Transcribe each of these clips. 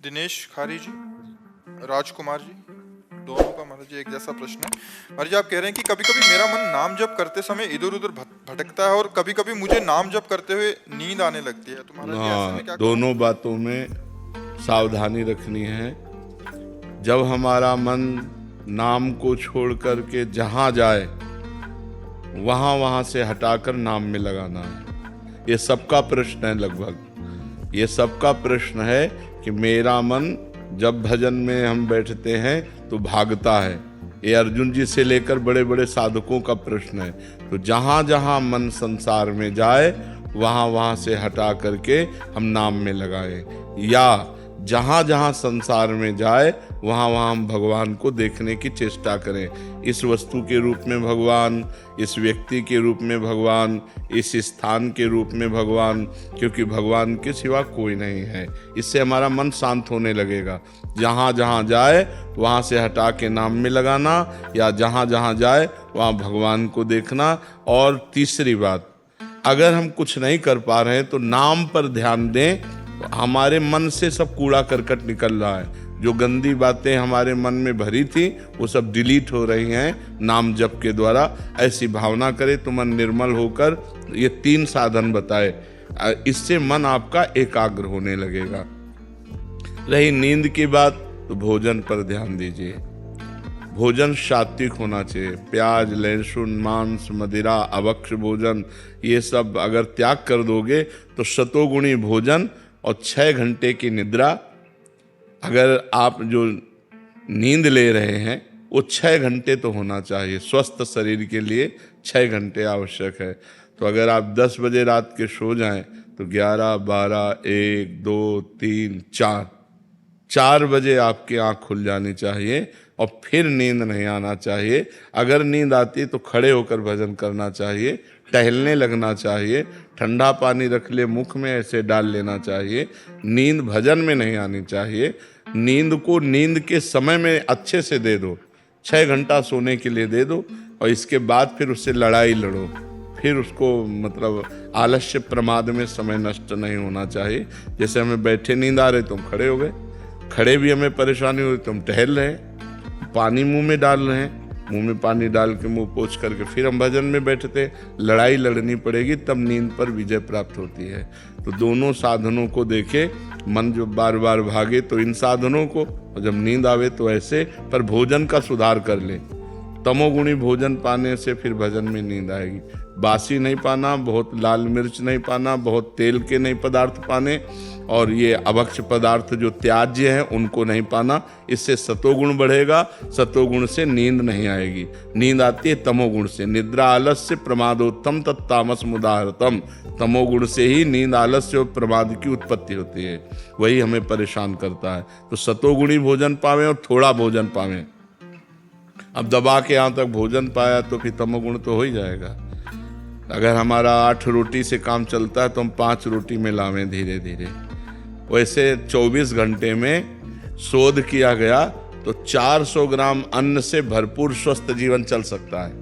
दिनेश खारी जी, राजकुमार जी, दोनों का महाराज जी एक जैसा प्रश्न है। महाराज जी आप कह रहे हैं कि कभी कभी मेरा मन नाम जप करते समय इधर उधर भटकता है और कभी कभी मुझे नाम जप करते हुए नींद आने लगती है, तो महाराज जी ऐसे में क्या करूं? दोनों बातों में सावधानी रखनी है। जब हमारा मन नाम को छोड़ करके जहां जाए वहां वहां से हटाकर नाम में लगाना है। ये सबका प्रश्न है, लगभग ये सबका प्रश्न है कि मेरा मन जब भजन में हम बैठते हैं तो भागता है। ये अर्जुन जी से लेकर बड़े बड़े साधकों का प्रश्न है। तो जहां जहां मन संसार में जाए वहां वहां से हटा करके हम नाम में लगाएं, या जहां जहां संसार में जाए वहां वहां हम भगवान को देखने की चेष्टा करें। इस वस्तु के रूप में भगवान, इस व्यक्ति के रूप में भगवान, इस स्थान के रूप में भगवान, क्योंकि भगवान के सिवा कोई नहीं है। इससे हमारा मन शांत होने लगेगा। जहां जहां जाए वहां से हटा के नाम में लगाना, या जहां जहां जाए वहां भगवान को देखना। और तीसरी बात, अगर हम कुछ नहीं कर पा रहे हैं तो नाम पर ध्यान दें। हमारे मन से सब कूड़ा करकट निकल रहा है। जो गंदी बातें हमारे मन में भरी थी वो सब डिलीट हो रही हैं नाम जप के द्वारा। ऐसी भावना करें तो मन निर्मल होकर, ये 3 साधन बताए, इससे मन आपका एकाग्र होने लगेगा। रही नींद की बात, तो भोजन पर ध्यान दीजिए। भोजन सात्विक होना चाहिए। प्याज, लहसुन, मांस, मदिरा, अभक्ष्य भोजन, ये सब अगर त्याग कर दोगे तो शतोगुणी भोजन और 6 घंटे की निद्रा। अगर आप जो नींद ले रहे हैं वो 6 घंटे तो होना चाहिए। स्वस्थ शरीर के लिए 6 घंटे आवश्यक है। तो अगर आप 10 बजे रात के सो जाएं तो 11, 12, 1, 2, 3, 4 बजे आपकी आँख खुल जानी चाहिए और फिर नींद नहीं आना चाहिए। अगर नींद आती है तो खड़े होकर भजन करना चाहिए, टहलने लगना चाहिए, ठंडा पानी रख ले मुख में, ऐसे डाल लेना चाहिए। नींद भजन में नहीं आनी चाहिए। नींद को नींद के समय में अच्छे से दे दो, 6 घंटा सोने के लिए दे दो, और इसके बाद फिर उससे लड़ाई लड़ो। फिर उसको मतलब आलस्य प्रमाद में समय नष्ट नहीं होना चाहिए। जैसे हमें बैठे नींद आ रही तो हम खड़े हो गए, खड़े भी हमें परेशानी हुई तो हम टहल रहे हैं, पानी मुंह में डाल रहे हैं, मुंह में पानी डाल के मुंह पोंछ करके फिर हम भजन में बैठते। लड़ाई लड़नी पड़ेगी तब नींद पर विजय प्राप्त होती है। तो दोनों साधनों को देखे। मन जो बार बार भागे तो इन साधनों को, और जब नींद आवे तो ऐसे। पर भोजन का सुधार कर ले। तमोगुणी भोजन पाने से फिर भजन में नींद आएगी। बासी नहीं पाना, बहुत लाल मिर्च नहीं पाना, बहुत तेल के नहीं पदार्थ पाने, और ये अभक्ष्य पदार्थ जो त्याज्य हैं उनको नहीं पाना। इससे सतोगुण बढ़ेगा। सतोगुण से नींद नहीं आएगी। नींद आती है तमोगुण से। निद्रा आलस्य प्रमादोत्तम तत्तामस मुदाहरतम। तमोगुण से ही नींद, आलस्य और प्रमाद की उत्पत्ति होती है। वही हमें परेशान करता है। तो सतोगुणी भोजन पावें और थोड़ा भोजन पावें। अब दबा के यहाँ तक भोजन पाया तो फिर तमोगुण तो हो ही जाएगा। अगर हमारा 8 रोटी से काम चलता है तो हम 5 रोटी में लावें धीरे धीरे। वैसे 24 घंटे में शोध किया गया तो 400 ग्राम अन्न से भरपूर स्वस्थ जीवन चल सकता है।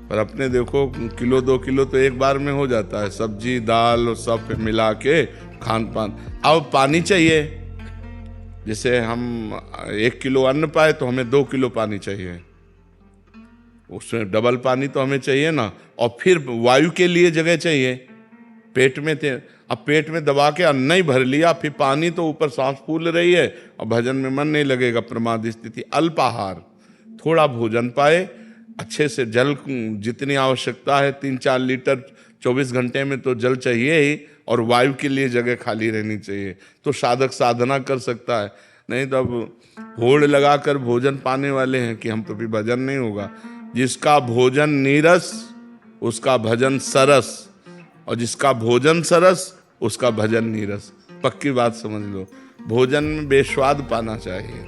पर अपने देखो किलो 2 किलो तो एक बार में हो जाता है। सब्जी दाल और सब मिला के खान पान। अब पानी चाहिए। जैसे हम 1 किलो अन्न पाए तो हमें 2 किलो पानी चाहिए। उसमें डबल पानी तो हमें चाहिए ना। और फिर वायु के लिए जगह चाहिए पेट में थे। अब पेट में दबा के अन्न ही भर लिया, फिर पानी तो ऊपर सांस फूल रही है और भजन में मन नहीं लगेगा। प्रमाद स्थिति। अल्पाहार, थोड़ा भोजन पाए, अच्छे से जल जितनी आवश्यकता है 3-4 लीटर 24 घंटे में तो जल चाहिए ही, और वायु के लिए जगह खाली रहनी चाहिए। तो साधक साधना कर सकता है। नहीं तो अब होड़ लगा कर भोजन पाने वाले हैं कि हम तो भी भजन नहीं होगा। जिसका भोजन नीरस उसका भजन सरस, और जिसका भोजन सरस उसका भजन नीरस। पक्की बात समझ लो। भोजन में बेस्वाद पाना चाहिए।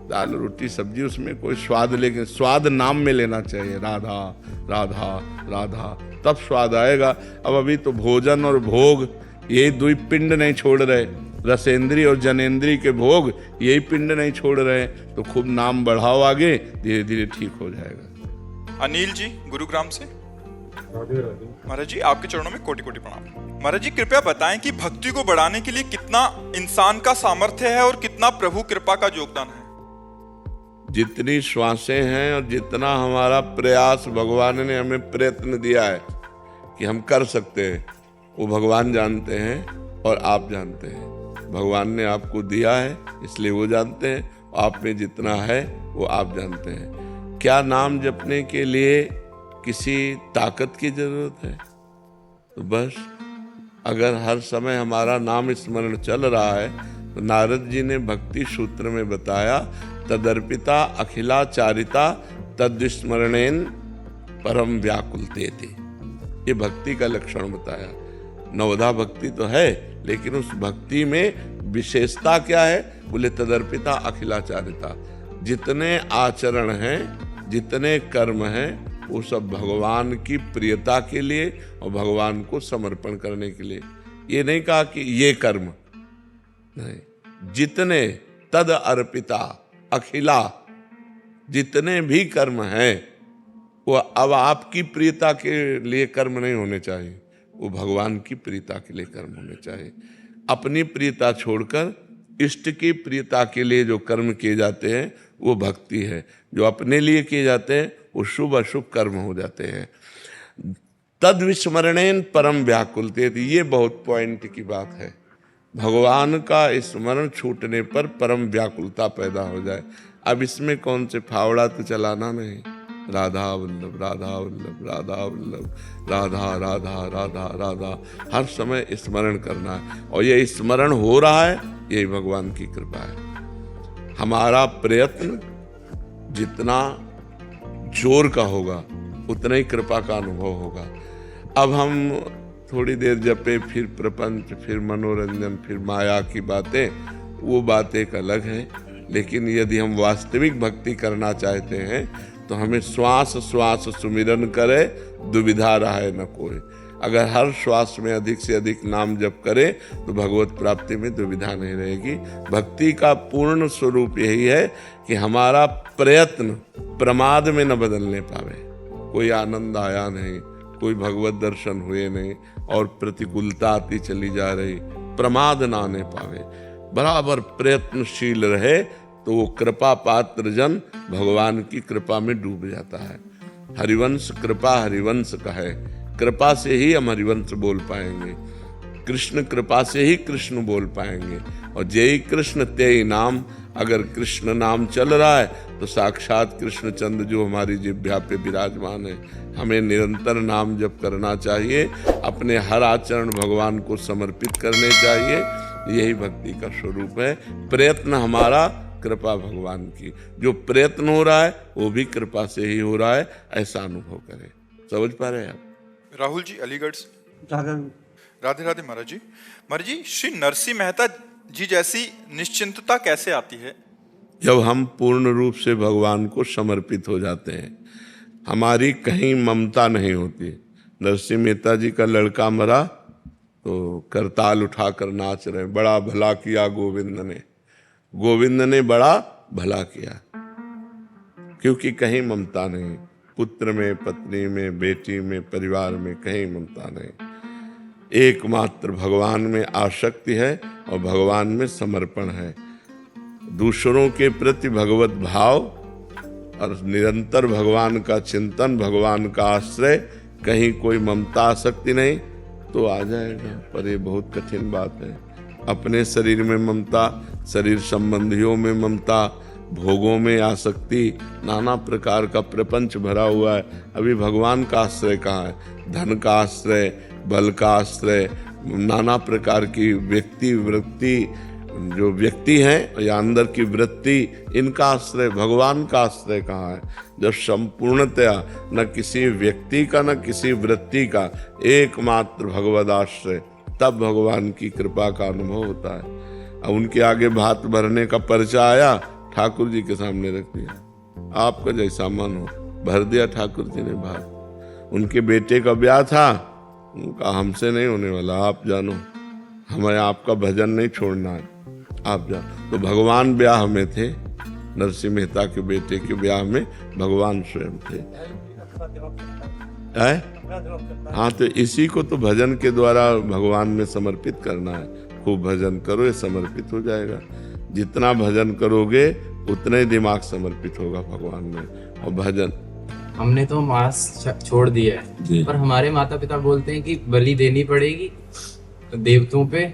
दाल रोटी सब्जी उसमें कोई स्वाद, लेकिन स्वाद नाम में लेना चाहिए। राधा राधा राधा, तब स्वाद आएगा। अब अभी तो भोजन और भोग यही 2 पिंड नहीं छोड़ रहे। रसेंद्री और जनेंद्री के भोग यही पिंड नहीं छोड़ रहे। तो खूब नाम बढ़ाओ आगे, धीरे धीरे ठीक हो जाएगा। अनिल जी गुरुग्राम से। महाराज जी आपके चरणों में कोटि कोटि प्रणाम। महाराज जी कृपया बताएं कि भक्ति को बढ़ाने के लिए कितना इंसान का सामर्थ्य है और कितना प्रभु कृपा का योगदान है। जितनी श्वासें हैं और जितना हमारा प्रयास भगवान ने हमें प्रयत्न दिया है कि हम कर सकते हैं, वो भगवान जानते हैं और आप जानते हैं। भगवान ने आपको दिया है इसलिए वो जानते हैं, आप में जितना है वो आप जानते हैं। क्या नाम जपने के लिए किसी ताकत की जरूरत है? तो बस अगर हर समय हमारा नाम स्मरण चल रहा है तो नारद जी ने भक्ति सूत्र में बताया, तदर्पिता अखिला चारिता तद्स्मरणेन परम व्याकुलते थे। ये भक्ति का लक्षण बताया। नवधा भक्ति तो है, लेकिन उस भक्ति में विशेषता क्या है? बोले तदर्पिता अखिलाचारिता। जितने आचरण हैं, जितने कर्म हैं, वो सब भगवान की प्रियता के लिए और भगवान को समर्पण करने के लिए। ये नहीं कहा कि ये कर्म नहीं, जितने तद अर्पिता अखिला, जितने भी कर्म हैं वो अब आपकी प्रियता के लिए कर्म नहीं होने चाहिए, वो भगवान की प्रियता के लिए कर्म होने चाहिए। अपनी प्रियता छोड़कर इष्ट की प्रियता के लिए जो कर्म किए जाते हैं वो भक्ति है। जो अपने लिए किए जाते हैं वो शुभ अशुभ कर्म हो जाते हैं। तद विस्मरणेन परम व्याकुलते, ये बहुत पॉइंट की बात है। भगवान का स्मरण छूटने पर परम व्याकुलता पैदा हो जाए। अब इसमें कौन से फावड़ा तो चलाना नहीं, राधा वल्लभ राधा वल्लभ राधा वल्लभ, राधा राधा राधा राधा, हर समय स्मरण करना है। और ये स्मरण हो रहा है, यही भगवान की कृपा है। हमारा प्रयत्न जितना जोर का होगा उतना ही कृपा का अनुभव होगा। अब हम थोड़ी देर जपे, फिर प्रपंच, फिर मनोरंजन, फिर माया की बातें, वो बात एक अलग है। लेकिन यदि हम वास्तविक भक्ति करना चाहते हैं तो हमें श्वास श्वास सुमिरन करे, दुविधा रहे न कोई। अगर हर श्वास में अधिक से अधिक नाम जप करे तो भगवत प्राप्ति में दुविधा नहीं रहेगी। भक्ति का पूर्ण स्वरूप यही है कि हमारा प्रयत्न प्रमाद में न बदलने पावे। कोई आनंद आया नहीं, कोई भगवत दर्शन हुए नहीं और प्रतिकूलता आती चली जा रही, प्रमाद ना आने पावे, बराबर प्रयत्नशील रहे तो वो कृपा पात्र जन भगवान की कृपा में डूब जाता है। हरिवंश कृपा हरिवंश का है, कृपा से ही हम हरिवंश बोल पाएंगे, कृष्ण कृपा से ही कृष्ण बोल पाएंगे। और जय कृष्ण तेई नाम, अगर कृष्ण नाम चल रहा है तो साक्षात कृष्णचंद्र जो हमारी जिह्वा पे विराजमान है। हमें निरंतर नाम जप करना चाहिए, अपने हर आचरण भगवान को समर्पित करने चाहिए। यही भक्ति का स्वरूप है। प्रयत्न हमारा, कृपा भगवान की। जो प्रयत्न हो रहा है वो भी कृपा से ही हो रहा है, ऐसा अनुभव करें। समझ पा रहे हैं आप? राहुल जी अलीगढ़ से। राधे राधे महाराज जी। महाराज जी, श्री नरसिंह मेहता जी जैसी निश्चिंतता कैसे आती है? जब हम पूर्ण रूप से भगवान को समर्पित हो जाते हैं, हमारी कहीं ममता नहीं होती। नरसिंह मेहता जी का लड़का मरा तो करताल उठाकर नाच रहे, बड़ा भला किया गोविंद ने, गोविंद ने बड़ा भला किया। क्योंकि कहीं ममता नहीं, पुत्र में, पत्नी में, बेटी में, परिवार में कहीं ममता नहीं। एकमात्र भगवान में आसक्ति है और भगवान में समर्पण है। दूसरों के प्रति भगवत भाव और निरंतर भगवान का चिंतन, भगवान का आश्रय, कहीं कोई ममता आसक्ति नहीं तो आ जाएगा। पर ये बहुत कठिन बात है। अपने शरीर में ममता, शरीर संबंधियों में ममता, भोगों में आसक्ति, नाना प्रकार का प्रपंच भरा हुआ है। अभी भगवान का आश्रय कहाँ है? धन का आश्रय, बल का आश्रय, नाना प्रकार की व्यक्ति वृत्ति, जो व्यक्ति हैं या अंदर की वृत्ति, इनका आश्रय, भगवान का आश्रय कहाँ है? जब संपूर्णतया न किसी व्यक्ति का न किसी वृत्ति का, एकमात्र भगवद आश्रय, तब भगवान की कृपा का अनुभव होता है। अब उनके आगे भात भरने का पर्चा आया, ठाकुर जी के सामने रख दिया, आपका जैसा मन हो, भर दिया ठाकुर जी ने भात। उनके बेटे का ब्याह था, उनका हमसे नहीं होने वाला, आप जानो, हमें आपका भजन नहीं छोड़ना है, आप जानो। तो भगवान ब्याह में थे, नरसिंह मेहता के बेटे के ब्याह में भगवान स्वयं थे। हाँ, तो इसी को तो भजन के द्वारा भगवान में समर्पित करना है। खूब भजन करो, ये समर्पित हो जाएगा। जितना भजन करोगे उतना ही दिमाग समर्पित होगा भगवान में। और भजन हमने तो मांस छोड़ दिया है, पर हमारे माता पिता बोलते हैं कि बलि देनी पड़ेगी देवताओं पे,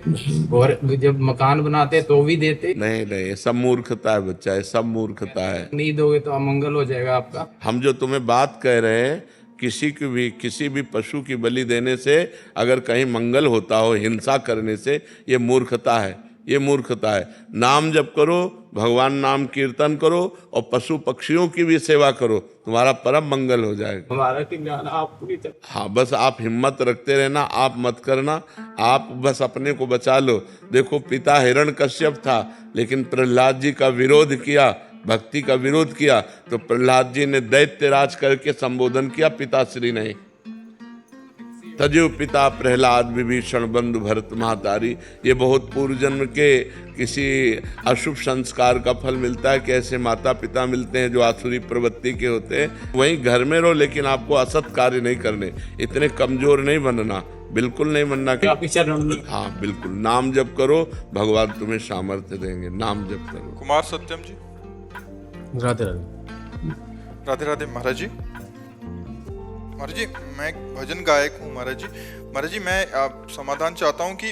और जब मकान बनाते तो भी देते। नहीं नहीं, ये सब मूर्खता है बच्चा, ये सब मूर्खता है। नहीं दोगे तो अमंगल हो जाएगा आपका। हम जो तुम्हें बात कह रहे हैं, किसी भी पशु की बलि देने से अगर कहीं मंगल होता हो, हिंसा करने से, ये मूर्खता है, ये मूर्खता है। नाम जप करो, भगवान नाम कीर्तन करो और पशु पक्षियों की भी सेवा करो, तुम्हारा परम मंगल हो जाएगा। हमारा ज्ञान आप पूरी तरह। हाँ, बस आप हिम्मत रखते रहना, आप मत करना, आप बस अपने को बचा लो। देखो, पिता हिरण्यकश्यप था, लेकिन प्रहलाद जी का विरोध किया, भक्ति का विरोध किया, तो प्रहलाद जी ने दैत्यराज करके संबोधन किया, पिताश्री नहीं। तजो पिता प्रहलाद विभीषण बंधु भरत महातारी। ये बहुत पूर्व जन्म के किसी अशुभ संस्कार का फल मिलता है कि ऐसे माता पिता मिलते हैं जो आसुरी प्रवृत्ति के होते हैं। वहीं घर में रहो, लेकिन आपको असत कार्य नहीं करने, इतने कमजोर नहीं बनना, बिल्कुल नहीं बनना कि हाँ बिल्कुल। नाम जप करो, भगवान तुम्हें सामर्थ्य देंगे। नाम जप करो। कुमार सत्यम जी। राधे राधे। राधे राधे महाराज जी। महाराज जी, मैं एक भजन गायक हूँ महाराज जी। महाराज जी, मैं समाधान चाहता हूँ कि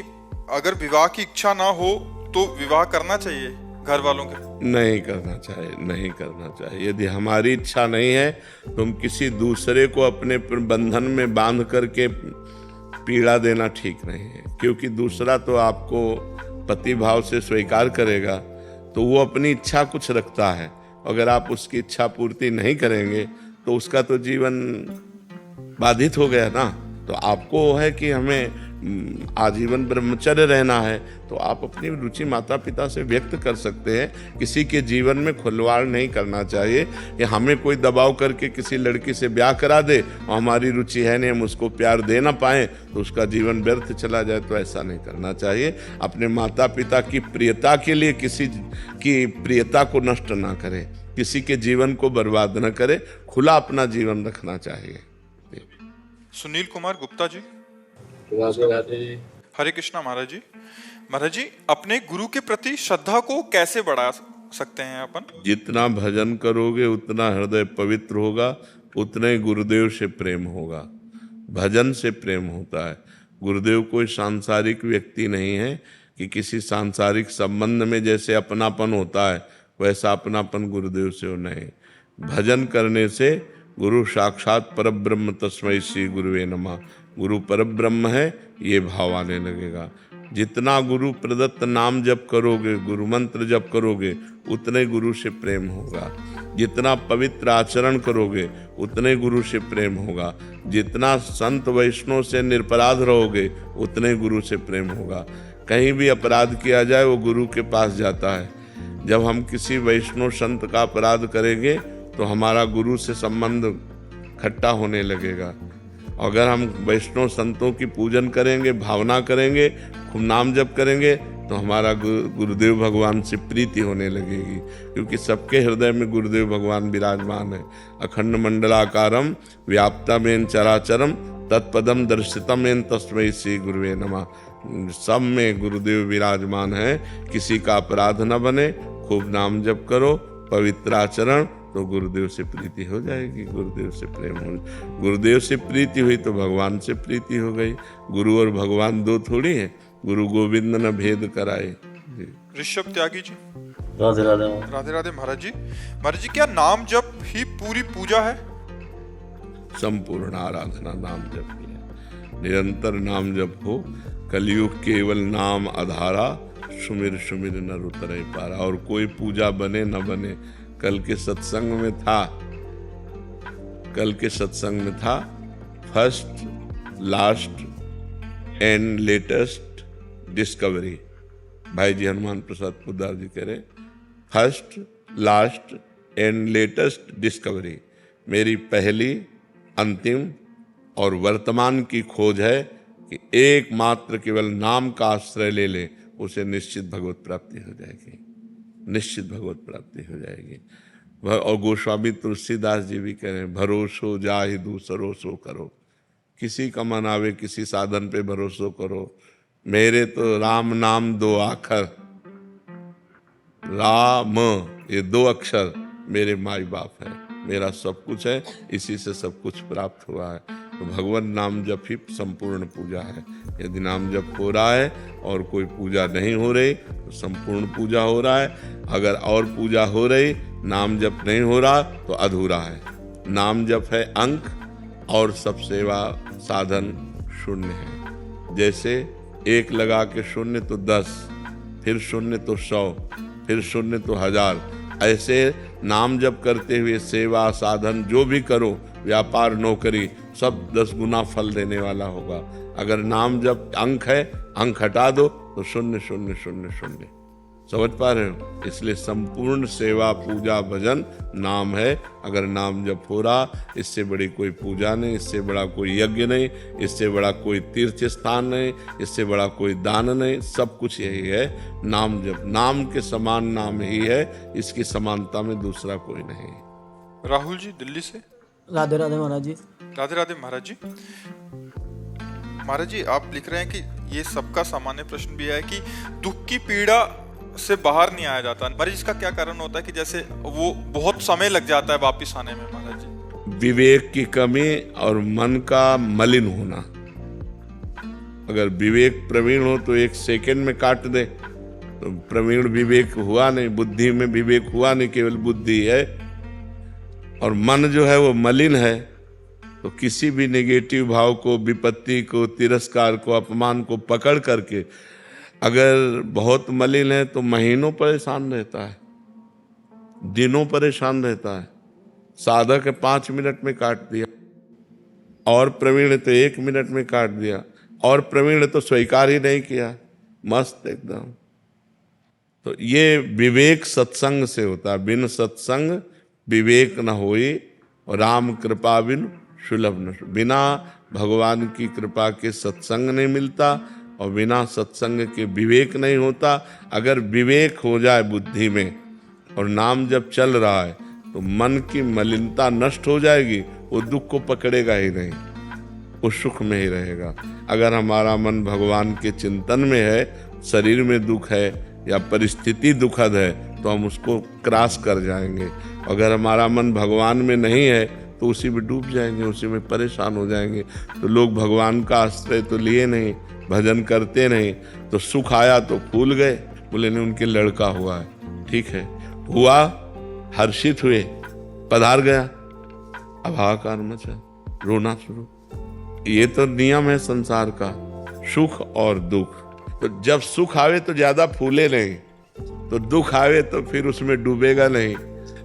अगर विवाह की इच्छा ना हो तो विवाह करना चाहिए घर वालों के? नहीं करना चाहिए, नहीं करना चाहिए। यदि हमारी इच्छा नहीं है, तुम किसी दूसरे को अपने बंधन में बांध करके पीड़ा देना ठीक नहीं है, क्योंकि दूसरा तो आपको पति भाव से स्वीकार करेगा, तो वो अपनी इच्छा कुछ रखता है। अगर आप उसकी इच्छा पूर्ति नहीं करेंगे तो उसका तो जीवन बाधित हो गया ना। तो आपको है कि हमें आजीवन ब्रह्मचर्य रहना है, तो आप अपनी रुचि माता पिता से व्यक्त कर सकते हैं। किसी के जीवन में खुलवाड़ नहीं करना चाहिए कि हमें कोई दबाव करके किसी लड़की से ब्याह करा दे और हमारी रुचि है नहीं, हम उसको प्यार दे ना पाएं तो उसका जीवन व्यर्थ चला जाए। तो ऐसा नहीं करना चाहिए। अपने माता पिता की प्रियता के लिए किसी की प्रियता को नष्ट ना करें, किसी के जीवन को बर्बाद न करें, खुला अपना जीवन रखना चाहिए। सुनील कुमार गुप्ता जी। हरे कृष्णा महाराज जी। महाराज जी, अपने गुरु के प्रति श्रद्धा को कैसे बढ़ा सकते हैं अपन? जितना भजन करोगे उतना हृदय पवित्र होगा, उतना ही गुरुदेव से प्रेम होगा। भजन से प्रेम होता है। गुरुदेव कोई सांसारिक व्यक्ति नहीं है कि किसी सांसारिक संबंध में जैसे अपनापन होता है वैसा अपनापन गुरुदेव से हो नहीं। भजन करने से गुरु साक्षात परब्रह्म तस्मै श्री गुरुवे नमः, गुरु परब्रह्म है, ये भाव आने लगेगा। जितना गुरु प्रदत्त नाम जप करोगे, गुरु मंत्र जप करोगे, उतने गुरु से प्रेम होगा। जितना पवित्र आचरण करोगे उतने गुरु से प्रेम होगा। जितना संत वैष्णव से निरपराध रहोगे उतने गुरु से प्रेम होगा। कहीं भी अपराध किया जाए वो गुरु के पास जाता है। जब हम किसी वैष्णव संत का अपराध करेंगे तो हमारा गुरु से संबंध खट्टा होने लगेगा। अगर हम वैष्णव संतों की पूजन करेंगे, भावना करेंगे, खूब नाम जप करेंगे, तो हमारा गुरुदेव भगवान से प्रीति होने लगेगी, क्योंकि सबके हृदय में गुरुदेव भगवान विराजमान है। अखंड मंडलाकारम व्याप्तमेन चराचरम तत्पदम दर्शितमेन तस्मै श्री गुरुवे नमः। सब में गुरुदेव विराजमान है। किसी का अपराध न बने, खूब नाम जप करो, पवित्र आचरण, तो गुरुदेव से प्रीति हो जाएगी, गुरुदेव से प्रेम हो। गुरुदेव से प्रीति हुई तो भगवान से प्रीति हो गई। गुरु और भगवान दो थोड़ी है। गुरु गोविंद न भेद कराए। ऋषभ त्यागी जी। राधे राधे। राधे राधे महाराज जी। महाराज जी, क्या नाम जप ही पूरी पूजा है? संपूर्ण आराधना नाम जप की है। निरंतर नाम जप हो। कलयुग केवल नाम आधारा, सुमिर सुमिर नर उतरे पारा। और कोई पूजा बने न बने, कल के सत्संग में था first last and latest discovery. भाई जी हनुमान प्रसाद पोद्दार जी कह रहे, first last and latest discovery. मेरी पहली, अंतिम और वर्तमान की खोज है कि एकमात्र केवल नाम का आश्रय ले ले, उसे निश्चित भगवत प्राप्ति हो जाएगी, निश्चित भगवत प्राप्ति हो जाएगी। और गोस्वामी तुलसीदास जी भी कह रहे हैं, भरोसो जाहि दूसरो सो करो। किसी का मन आवे किसी साधन पे भरोसा करो। मेरे तो राम नाम दो आखर, राम ये दो अक्षर मेरे माई बाप है, मेरा सब कुछ है, इसी से सब कुछ प्राप्त हुआ है। तो भगवान नाम जप ही संपूर्ण पूजा है। यदि नाम जप हो रहा है और कोई पूजा नहीं हो रही तो संपूर्ण पूजा हो रहा है। अगर और पूजा हो रही, नाम जप नहीं हो रहा तो अधूरा है। नाम जप है अंक और सब सेवा साधन शून्य है। जैसे एक लगा के शून्य तो 10, फिर शून्य तो 100, फिर शून्य तो 1000। ऐसे नाम जप करते हुए सेवा साधन जो भी करो, व्यापार नौकरी, सब 10 गुना फल देने वाला होगा। अगर नाम जप अंक है, अंक हटा दो तो 0 0 0 0। समझ पा रहे हो? इसलिए संपूर्ण सेवा पूजा भजन नाम है। अगर नाम जप हो रहा, इससे बड़ी कोई पूजा नहीं, इससे बड़ा कोई यज्ञ नहीं, इससे बड़ा कोई तीर्थ स्थान नहीं, इससे बड़ा कोई दान नहीं। सब कुछ यही है नाम जप। नाम के समान नाम ही है, इसकी समानता में दूसरा कोई नहीं। राहुल जी दिल्ली से। राधे राधे महाराज जी। राधे राधे महाराज जी। महाराज जी आप लिख रहे हैं कि ये सबका सामान्य प्रश्न भी है कि दुख की पीड़ा से बाहर नहीं आया जाता। महाराज इसका क्या कारण होता है कि जैसे वो बहुत समय लग जाता है वापिस आने में? महाराज जी विवेक की कमी और मन का मलिन होना। अगर विवेक प्रवीण हो तो 1 सेकंड में काट दे, तो प्रवीण विवेक हुआ नहीं, बुद्धि में विवेक हुआ नहीं, केवल बुद्धि है। और मन जो है वो मलिन है, तो किसी भी नेगेटिव भाव को, विपत्ति को, तिरस्कार को, अपमान को पकड़ करके अगर बहुत मलिन है तो महीनों परेशान रहता है, दिनों परेशान रहता है। साधक है 5 मिनट में काट दिया, और प्रवीण तो 1 मिनट में काट दिया, और प्रवीण तो स्वीकार ही नहीं किया, मस्त एकदम। तो ये विवेक सत्संग से होता है। बिन सत्संग विवेक न होई, और राम कृपा बिन सुलभ न। बिना भगवान की कृपा के सत्संग नहीं मिलता, और बिना सत्संग के विवेक नहीं होता। अगर विवेक हो जाए बुद्धि में और नाम जब चल रहा है तो मन की मलिनता नष्ट हो जाएगी, वो दुख को पकड़ेगा ही नहीं, वो सुख में ही रहेगा। अगर हमारा मन भगवान के चिंतन में है, शरीर में दुख है या परिस्थिति दुखद है, तो हम उसको क्रॉस कर जाएंगे। अगर हमारा मन भगवान में नहीं है तो उसी में डूब जाएंगे, उसी में परेशान हो जाएंगे। तो लोग भगवान का आश्रय तो लिए नहीं, भजन करते नहीं, तो सुख आया तो फूल गए, बोले नहीं उनके लड़का हुआ है, ठीक है, हुआ, हर्षित हुए, पधार गया, अब हाहाकार मचा, रोना शुरू। ये तो नियम है संसार का, सुख और दुख। तो जब सुख आवे तो ज्यादा फूले नहीं, तो दुख आवे तो फिर उसमें डूबेगा नहीं।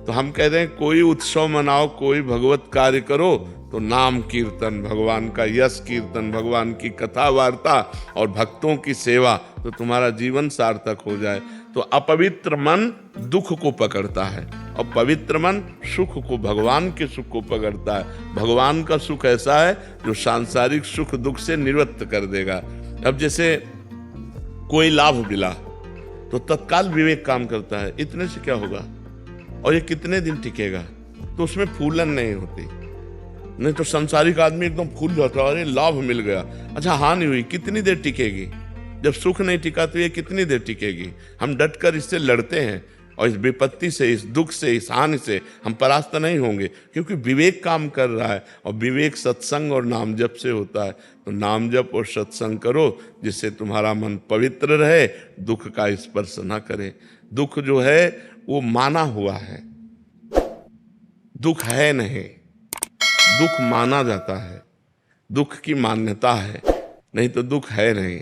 तो हम कहते हैं कोई उत्सव मनाओ, कोई भगवत कार्य करो, तो नाम कीर्तन, भगवान का यश कीर्तन, भगवान की कथा वार्ता और भक्तों की सेवा, तो तुम्हारा जीवन सार्थक हो जाए। तो अपवित्र मन दुख को पकड़ता है, और पवित्र मन सुख को, भगवान के सुख को पकड़ता है। भगवान का सुख ऐसा है जो सांसारिक सुख दुख से निवृत्त कर देगा। अब जैसे कोई लाभ मिला तो तत्काल विवेक काम करता है, इतने से क्या होगा और ये कितने दिन टिकेगा, तो उसमें फूलन नहीं होती। नहीं तो संसारिक आदमी एकदम फूल जाता है, अरे लाभ मिल गया, अच्छा हानि हुई, कितनी देर टिकेगी? जब सुख नहीं टिका तो ये कितनी देर टिकेगी? हम डटकर इससे लड़ते हैं, और इस विपत्ति से, इस दुख से, इस हानि से हम परास्त नहीं होंगे, क्योंकि विवेक काम कर रहा है। और विवेक सत्संग और नाम जप से होता है। तो नाम जप और सत्संग करो, जिससे तुम्हारा मन पवित्र रहे, दुख का स्पर्श न करे। दुख जो है वो माना हुआ है, दुख है नहीं, दुख माना जाता है, दुख की मान्यता है, नहीं तो दुख है नहीं।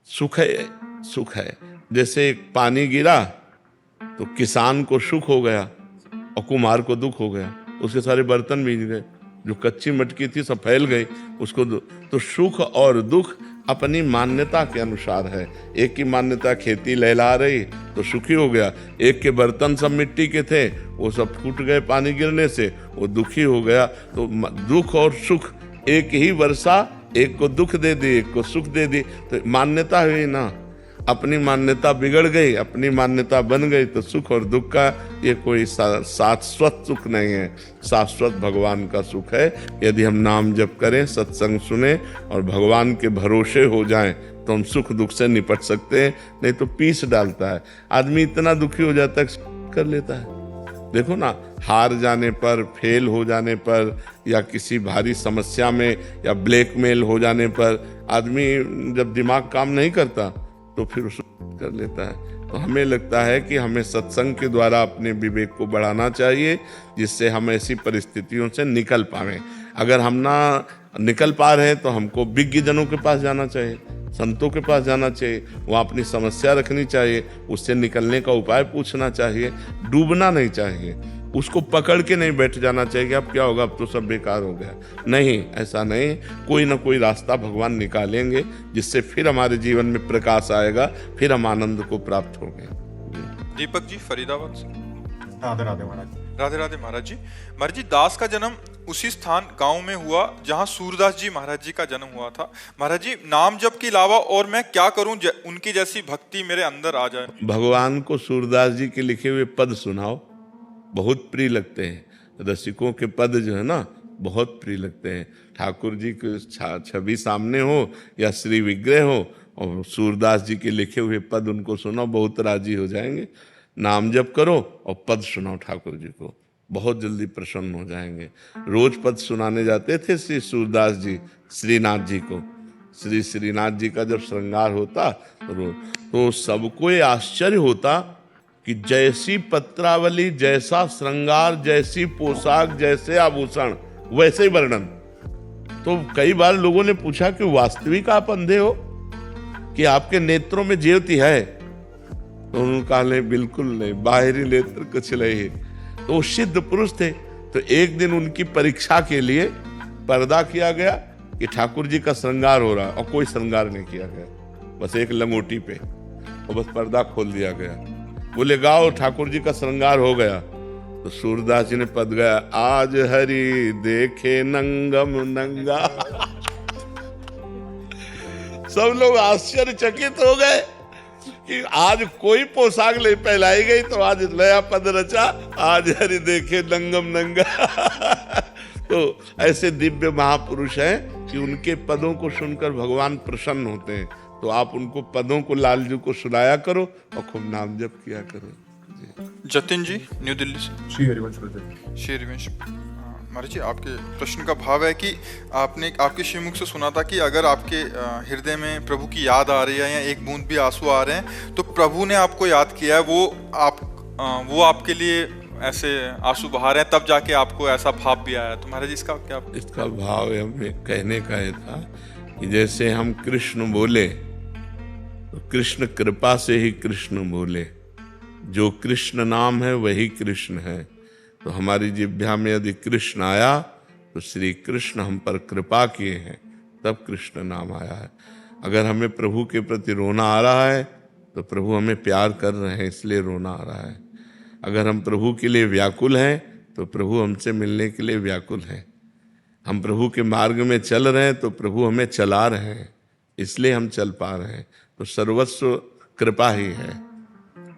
सुख है, सुख है। जैसे पानी गिरा तो किसान को सुख हो गया और कुम्हार को दुख हो गया, उसके सारे बर्तन भीग गए, जो कच्ची मटकी थी सब फैल गई उसको। तो सुख और दुख अपनी मान्यता के अनुसार है। एक की मान्यता खेती लहला रही तो सुखी हो गया, एक के बर्तन सब मिट्टी के थे वो सब फूट गए पानी गिरने से, वो दुखी हो गया। तो दुख और सुख एक ही वर्षा, एक को दुख दे दी, एक को सुख दे दी, तो मान्यता हुई ना। अपनी मान्यता बिगड़ गई, अपनी मान्यता बन गई तो सुख और दुख का ये कोई शाश्वत सुख नहीं है। शाश्वत भगवान का सुख है। यदि हम नाम जप करें, सत्संग सुने और भगवान के भरोसे हो जाएं तो हम सुख दुख से निपट सकते हैं। नहीं तो पीस डालता है आदमी, इतना दुखी हो जाता है कर लेता है। देखो ना, हार जाने पर, फेल हो जाने पर, या किसी भारी समस्या में या ब्लैकमेल हो जाने पर आदमी जब दिमाग काम नहीं करता तो फिर उसको कर लेता है। तो हमें लगता है कि हमें सत्संग के द्वारा अपने विवेक को बढ़ाना चाहिए, जिससे हम ऐसी परिस्थितियों से निकल पाएं। अगर हम ना निकल पा रहे हैं तो हमको विज्ञ जनों के पास जाना चाहिए, संतों के पास जाना चाहिए, वहाँ अपनी समस्या रखनी चाहिए, उससे निकलने का उपाय पूछना चाहिए। डूबना नहीं चाहिए, उसको पकड़ के नहीं बैठ जाना चाहिए कि अब क्या होगा, अब तो सब बेकार हो गया। नहीं, ऐसा नहीं, कोई ना कोई रास्ता भगवान निकालेंगे जिससे फिर हमारे जीवन में प्रकाश आएगा, फिर हम आनंद को प्राप्त होंगे। दीपक जी फरीदाबाद से। राधे राधे महाराज। राधे राधे महाराज जी। महाराज जी, दास का जन्म उसी स्थान गांव में हुआ जहां सूरदास जी महाराज जी का जन्म हुआ था। महाराज जी, नाम जप के अलावा और मैं क्या करूं उनकी जैसी भक्ति मेरे अंदर आ जाए? भगवान को सूरदास जी के लिखे हुए पद सुनाओ, बहुत प्रिय लगते हैं। रसिकों के पद जो है ना, बहुत प्रिय लगते हैं। ठाकुर जी की छवि सामने हो या श्री विग्रह हो और सूरदास जी के लिखे हुए पद उनको सुनो, बहुत राजी हो जाएंगे। नाम जप करो और पद सुनाओ ठाकुर जी को, बहुत जल्दी प्रसन्न हो जाएंगे। रोज पद सुनाने जाते थे श्री सूरदास जी श्रीनाथ जी को। श्री श्रीनाथ जी का जब श्रृंगार होता तो सबको ये आश्चर्य होता कि जैसी पत्रावली, जैसा श्रृंगार, जैसी पोशाक, जैसे आभूषण, वैसे ही वर्णन। तो कई बार लोगों ने पूछा कि वास्तविक आप अंधे हो कि आपके नेत्रों में ज्योति है? तो उन्होंने कहा नहीं, बिल्कुल नहीं, बाहरी नेत्र कुछ नहीं। तो वो सिद्ध पुरुष थे। तो एक दिन उनकी परीक्षा के लिए पर्दा किया गया कि ठाकुर जी का श्रृंगार हो रहा है, और कोई श्रृंगार नहीं किया गया, बस एक लंगोटी पे, और बस पर्दा खोल दिया गया। बोले गाओ, ठाकुर जी का श्रृंगार हो गया। तो सूरदास जी ने पद गाया, आज हरि देखे नंगम नंगा। सब लोग आश्चर्यचकित हो गए कि आज कोई पोशाक नहीं पहनाई गई, तो आज नया पद रचा, आज हरि देखे नंगम नंगा। तो ऐसे दिव्य महापुरुष हैं कि उनके पदों को सुनकर भगवान प्रसन्न होते हैं। तो आप उनको पदों को, लालजू को सुनाया करो और खूब नाम जप किया करो। जतिन जी न्यू दिल्ली से। श्री हरिवंश। श्री हरिवंश महाराज जी, आपके प्रश्न का भाव है कि आपने आपके श्रीमुख से सुना था कि अगर आपके हृदय में प्रभु की याद आ रही है या एक बूंद भी आंसू आ रहे हैं तो प्रभु ने आपको याद किया है, वो आपके लिए ऐसे आंसू बहा रहे हैं, तब जाके आपको ऐसा भाव भी आया। तो महाराज जी इसका क्या? इसका भाव हमें कहने का ये था कि जैसे हम कृष्ण बोले तो कृष्ण कृपा से ही कृष्ण बोले, जो कृष्ण नाम है वही कृष्ण है। तो हमारी जिह्वा में यदि कृष्ण आया तो श्री कृष्ण हम पर कृपा किए हैं, तब कृष्ण नाम आया है। अगर हमें प्रभु के प्रति रोना आ रहा है तो प्रभु हमें प्यार कर रहे हैं, इसलिए रोना आ रहा है। अगर हम प्रभु के लिए व्याकुल हैं तो प्रभु हमसे मिलने के लिए व्याकुल हैं। हम प्रभु के मार्ग में चल रहे हैं तो प्रभु हमें चला रहे हैं, इसलिए हम चल पा रहे हैं। तो सर्वस्व कृपा ही है,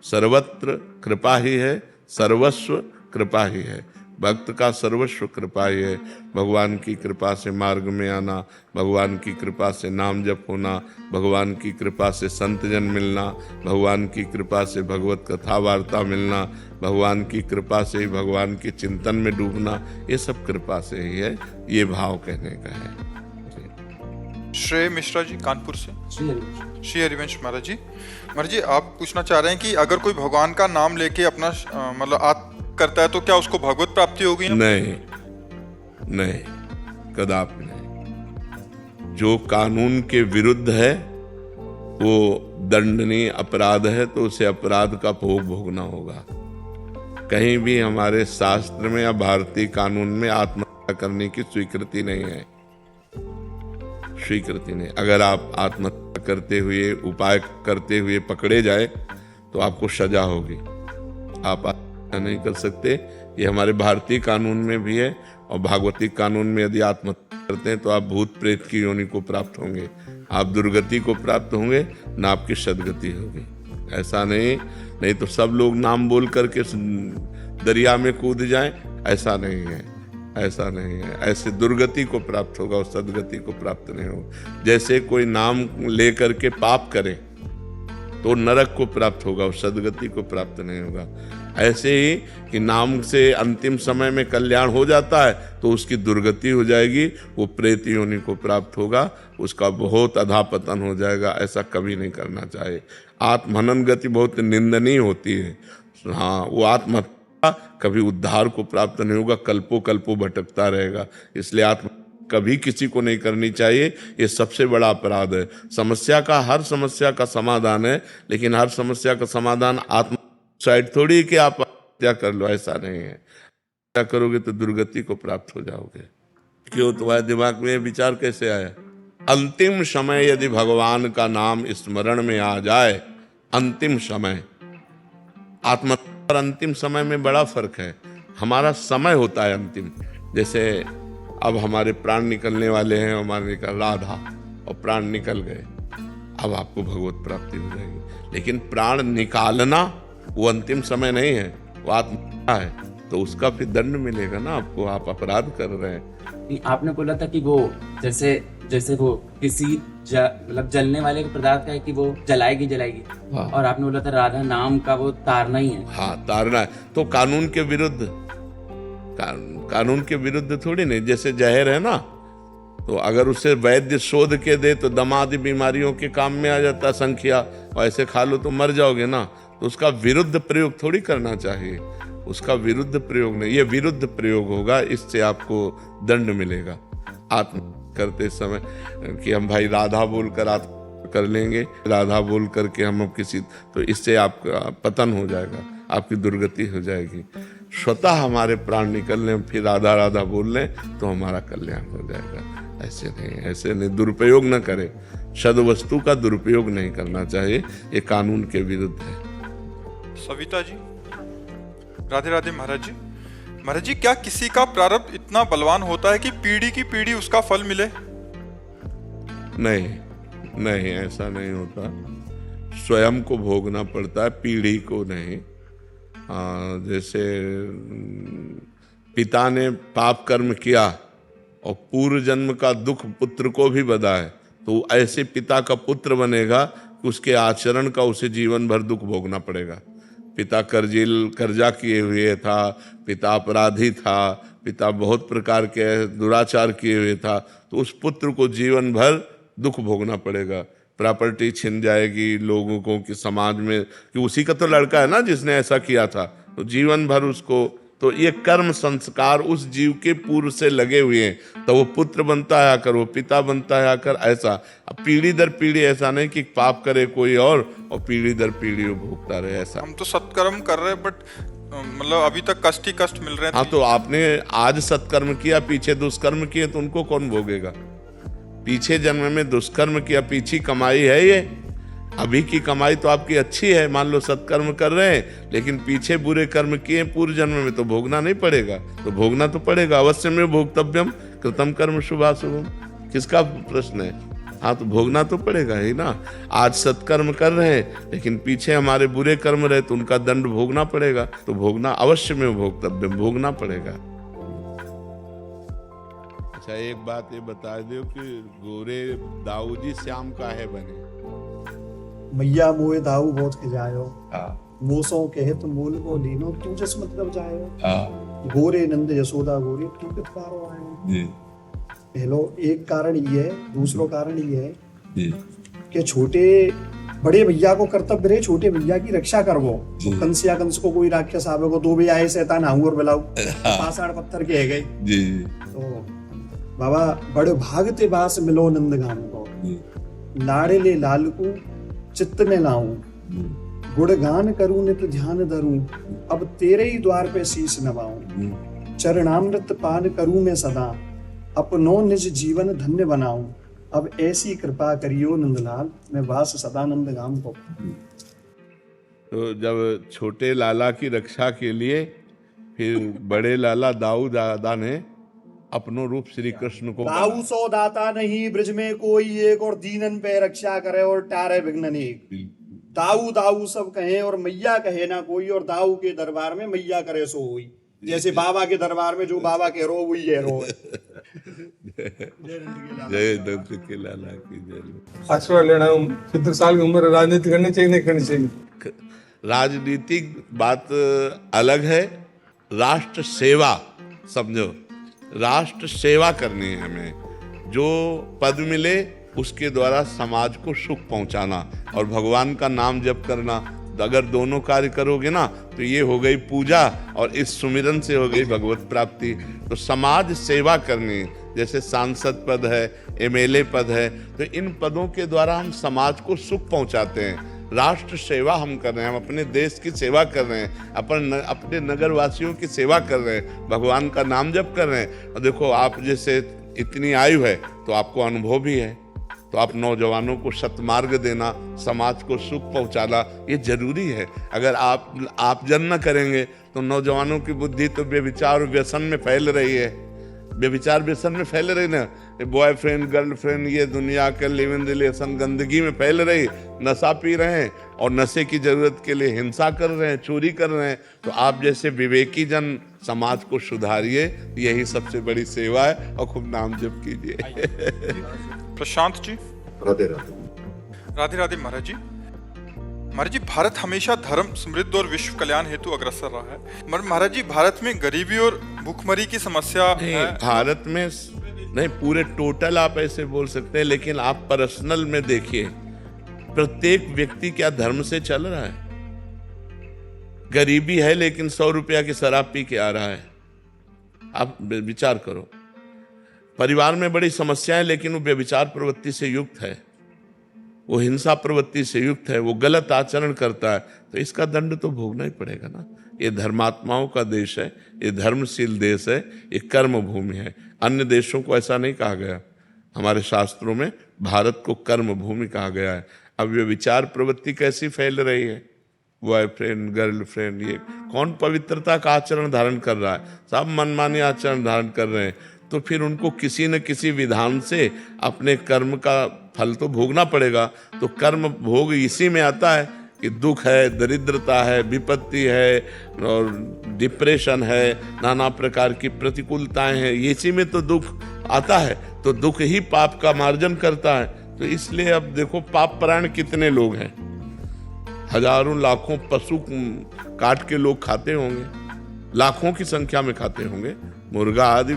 सर्वत्र कृपा ही है, सर्वस्व कृपा ही है। भक्त का सर्वस्व कृपा ही है। भगवान की कृपा से मार्ग में आना, भगवान की कृपा से नाम जप होना, भगवान की कृपा से संत जन मिलना, भगवान की कृपा से भगवत कथा वार्ता मिलना, भगवान की कृपा से ही भगवान के चिंतन में डूबना, ये सब कृपा से ही है। ये भाव कहने का है। श्रेय मिश्रा जी कानपुर से। श्री हरिवंश महाराज जी। महाराज जी, आप पूछना चाह रहे हैं कि अगर कोई भगवान का नाम लेके अपना मतलब करता है तो क्या उसको भगवत प्राप्ति होगी? नहीं, कदापि नहीं। जो कानून के विरुद्ध है वो दंडनीय अपराध है, तो उसे अपराध का भोग भोगना होगा। कहीं भी हमारे शास्त्र में या भारतीय कानून में आत्महत्या करने की स्वीकृति नहीं है, स्वीकृति नहीं। अगर आप आत्महत्या करते हुए, उपाय करते हुए पकड़े जाए तो आपको सजा होगी। आप नहीं कर सकते। ये हमारे भारतीय कानून में भी है और भागवतिक कानून में यदि आत्महत्या करते हैं तो आप भूत प्रेत की योनि को प्राप्त होंगे, आप दुर्गति को प्राप्त होंगे, ना आपकी सदगति होगी। ऐसा नहीं तो सब लोग नाम बोल करके दरिया में कूद जाएं, ऐसा नहीं है, ऐसा नहीं है। ऐसे दुर्गति को प्राप्त होगा और सदगति को प्राप्त नहीं होगा। जैसे कोई नाम ले करके पाप करे तो नरक को प्राप्त होगा और सदगति को प्राप्त नहीं होगा। ऐसे ही कि नाम से अंतिम समय में कल्याण हो जाता है तो उसकी दुर्गति हो जाएगी, वो प्रेत योनि को प्राप्त होगा, उसका बहुत अधापतन हो जाएगा। ऐसा कभी नहीं करना चाहिए। आत्महनन गति बहुत निंदनीय होती है। हाँ, वो आत्महत्या कभी उद्धार को प्राप्त नहीं होगा, कल्पों कल्पों भटकता रहेगा। इसलिए आत्म कभी किसी को नहीं करनी चाहिए। ये सबसे बड़ा अपराध है। हर समस्या का समाधान है, लेकिन हर समस्या का समाधान आत्मसाइड थोड़ी कि आप हत्या कर लो, ऐसा नहीं है। हत्या करोगे तो दुर्गति को प्राप्त हो जाओगे। क्यों? तुम्हारे दिमाग में विचार कैसे आया? अंतिम समय यदि भगवान का नाम स्मरण में आ जाए, अंतिम समय, आत्महत्या और अंतिम समय में बड़ा फर्क है। हमारा समय होता है अंतिम। जैसे अब हमारे प्राण निकलने वाले हैं, हमारे निकल राधा और प्राण निकल गए, अब आपको भगवत प्राप्ति हो जाएगी। लेकिन प्राण निकालना वो अंतिम समय नहीं है, वो आत्महत्या है, तो उसका फिर दंड मिलेगा ना आपको। आप अपराध कर रहे हैं। आपने बोला था कि वो जैसे वो किसी मतलब जलने वाले पदार्थ का है कि वो जलाएगी। हाँ। और आपने बोला था राधा नाम का वो तारना ही है। हाँ, तारना है तो कानून के विरुद्ध, कानून के विरुद्ध थोड़ी नहीं। जैसे जहर है ना, तो अगर उसे वैद्य शोध के दे तो दमा आदि बीमारियों के काम में आ जाता संख्या, और ऐसे खा लो तो मर जाओगे ना। तो उसका विरुद्ध प्रयोग थोड़ी करना चाहिए, उसका विरुद्ध प्रयोग नहीं, ये विरुद्ध प्रयोग होगा, इससे आपको दंड मिलेगा। आत्म करते समय कि हम भाई राधा बोलकर आत्म कर लेंगे, राधा बोल करके हम किसी, तो इससे आपका पतन हो जाएगा, आपकी दुर्गति हो जाएगी। स्वतः हमारे प्राण निकल लें, फिर राधा राधा बोल लें तो हमारा कल्याण हो जाएगा। ऐसे नहीं दुरुपयोग न करें। सद्वस्तु का दुरुपयोग नहीं करना चाहिए, ये कानून के विरुद्ध है। सविता जी, राधे राधे। महाराज जी, क्या किसी का प्रारब्ध इतना बलवान होता है कि पीढ़ी की पीढ़ी उसका फल मिले? नहीं, ऐसा नहीं होता। स्वयं को भोगना पड़ता है, पीढ़ी को नहीं। जैसे पिता ने पाप कर्म किया और पूर्व जन्म का दुख पुत्र को भी बधा है, तो ऐसे पिता का पुत्र बनेगा कि उसके आचरण का उसे जीवन भर दुख भोगना पड़ेगा। पिता कर्जा किए हुए था, पिता अपराधी था, पिता बहुत प्रकार के दुराचार किए हुए था, तो उस पुत्र को जीवन भर दुख भोगना पड़ेगा। प्रॉपर्टी छिन जाएगी लोगों को कि समाज में कि उसी का तो लड़का है ना जिसने ऐसा किया था, तो जीवन भर उसको, तो ये कर्म संस्कार उस जीव के पूर्व से लगे हुए हैं, तो वो पुत्र बनता है आकर, वो पिता बनता है आकर। ऐसा पीढ़ी दर पीढ़ी, ऐसा नहीं कि पाप करे कोई और पीढ़ी दर पीढ़ी वो भोगता रहे। ऐसा हम तो सत्कर्म कर रहे हैं, बट मतलब अभी तक कष्ट ही कष्ट मिल रहे हैं। हाँ, तो आपने आज सत्कर्म किया, पीछे दुष्कर्म किए, तो उनको कौन भोगेगा? पीछे जन्म में दुष्कर्म किया, पीछे कमाई है ये। अभी की कमाई तो आपकी अच्छी है, मान लो सत्कर्म कर रहे हैं, लेकिन पीछे बुरे कर्म किए पूर्व जन्म में, तो भोगना नहीं पड़ेगा? तो भोगना तो पड़ेगा, अवश्य में भोक्तव्यम कृतम कर्म शुभाशुभम। किसका प्रश्न है? हाँ, तो भोगना तो पड़ेगा ही ना। आज सत्कर्म कर रहे हैं, लेकिन पीछे हमारे बुरे कर्म रहे, तो उनका दंड भोगना पड़ेगा। तो भोगना अवश्य में भोक्तव्यम, भोगना पड़ेगा। अच्छा, एक बात ये बता दो कि गोरे दाऊ जी श्याम काहे बने? मैया मोए दाऊ बहुत खिजायो, मोसों कहे तो मूल को लीनो, तू जस मतलब जायो। गोरे नंद यशोदा गोरे, तू कित पारो आयो। पहलो एक कारण ये है, दूसरो कारण ये है कि छोटे बड़े भैया को कर्तव्य रहे छोटे भैया की रक्षा करवो। तो कंस या कंस को कोई राक्षस आवे को, दो भी आए शैतान आऊं और बिलाऊ, पाषाण पत्थर के है गए। तो बाबा बड़े भागते बास मिलो नंदगाम को, लाड़े ले लाल को चित्त में लाऊं, गुणगान करूं नित ध्यान धरूं, अब तेरे ही द्वार पे शीश नवाऊं। चरणामृत पान करूं मैं सदा, अपनो निज जीवन धन्य बनाऊं। अब ऐसी कृपा करियो नंदलाल, मैं वास सदानंद गाम को। तो जब छोटे लाला की रक्षा के लिए फिर बड़े लाला दाऊ दादा ने अपनो रूप श्री कृष्ण को दाऊ सो दाता नहीं ब्रज में कोई एक, और दीनन पे रक्षा करे और टारे विघ्न एक। दाऊ दाऊ सब कहे और मैया कहे ना कोई, और दाऊ के दरबार में मैया करे सो हुई। जैसे बाबा के दरबार में जो बाबा के रो वही है रो। जय दंत के लाला की जय। आशीर्वाद लेना, 70 साल की उम्र, राजनीति करनी चाहिए नहीं करनी चाहिए? राजनीतिक बात अलग है, राष्ट्र सेवा समझो, राष्ट्र सेवा करनी है हमें। जो पद मिले उसके द्वारा समाज को सुख पहुंचाना और भगवान का नाम जप करना, अगर दोनों कार्य करोगे ना तो ये हो गई पूजा और इस सुमिरन से हो गई भगवत प्राप्ति। तो समाज सेवा करनी, जैसे सांसद पद है, एमएलए पद है, तो इन पदों के द्वारा हम समाज को सुख पहुंचाते हैं। राष्ट्र सेवा हम कर रहे हैं, हम अपने देश की सेवा कर रहे हैं, अपने नगर वासियों की सेवा कर रहे हैं, भगवान का नाम जप कर रहे हैं। और देखो आप जैसे इतनी आयु है तो आपको अनुभव भी है, तो आप नौजवानों को सत्मार्ग देना, समाज को सुख पहुंचाना ये जरूरी है। अगर आप जन न करेंगे तो नौजवानों की बुद्धि तो बेविचार और व्यसन में फैल रही है, बेविचार व्यसन में फैल रही ना, बॉयफ्रेंड गर्लफ्रेंड ये दुनिया के लिव इन रिलेशन गंदगी में फैल रही, नशा पी रहे हैं और नशे की जरूरत के लिए हिंसा कर रहे हैं, चोरी कर रहे हैं। तो आप जैसे विवेकी जन समाज को सुधारिए, यही सबसे बड़ी सेवा है, और खूब नाम जप कीजिए। प्रशांत जी। राधे राधे। राधे राधे महाराज जी। महाराज जी, भारत हमेशा धर्म, समृद्ध और विश्व कल्याण हेतु अग्रसर रहा है। महाराज जी, भारत में गरीबी और भूखमरी की समस्या है। भारत में नहीं, पूरे टोटल आप ऐसे बोल सकते हैं, लेकिन आप पर्सनल में देखिए, प्रत्येक व्यक्ति क्या धर्म से चल रहा है? गरीबी है लेकिन 100 रुपया की शराब पी के आ रहा है। आप विचार करो, परिवार में बड़ी समस्याएं लेकिन वो व्यभिचार प्रवृत्ति से युक्त है, वो हिंसा प्रवृत्ति से युक्त है, वो गलत आचरण करता है, तो इसका दंड तो भोगना ही पड़ेगा ना। ये धर्मात्माओं का देश है, ये धर्मशील देश है, ये कर्म भूमि है। अन्य देशों को ऐसा नहीं कहा गया, हमारे शास्त्रों में भारत को कर्म भूमि कहा गया है। अब ये विचार प्रवृत्ति कैसी फैल रही है, बॉयफ्रेंड गर्लफ्रेंड, ये कौन पवित्रता का आचरण धारण कर रहा है? सब मनमानी आचरण धारण कर रहे हैं। तो फिर उनको किसी न किसी विधान से अपने कर्म का फल तो भोगना पड़ेगा। तो कर्म भोग इसी में आता है कि दुख है, दरिद्रता है, विपत्ति है और डिप्रेशन है, नाना प्रकार की प्रतिकूलताएं हैं, इसी में तो दुख आता है। तो दुख ही पाप का मार्जन करता है। तो इसलिए अब देखो पाप परायण कितने लोग हैं, हजारों लाखों पशु काट के लोग खाते होंगे, लाखों की संख्या में खाते होंगे, मुर्गा आदि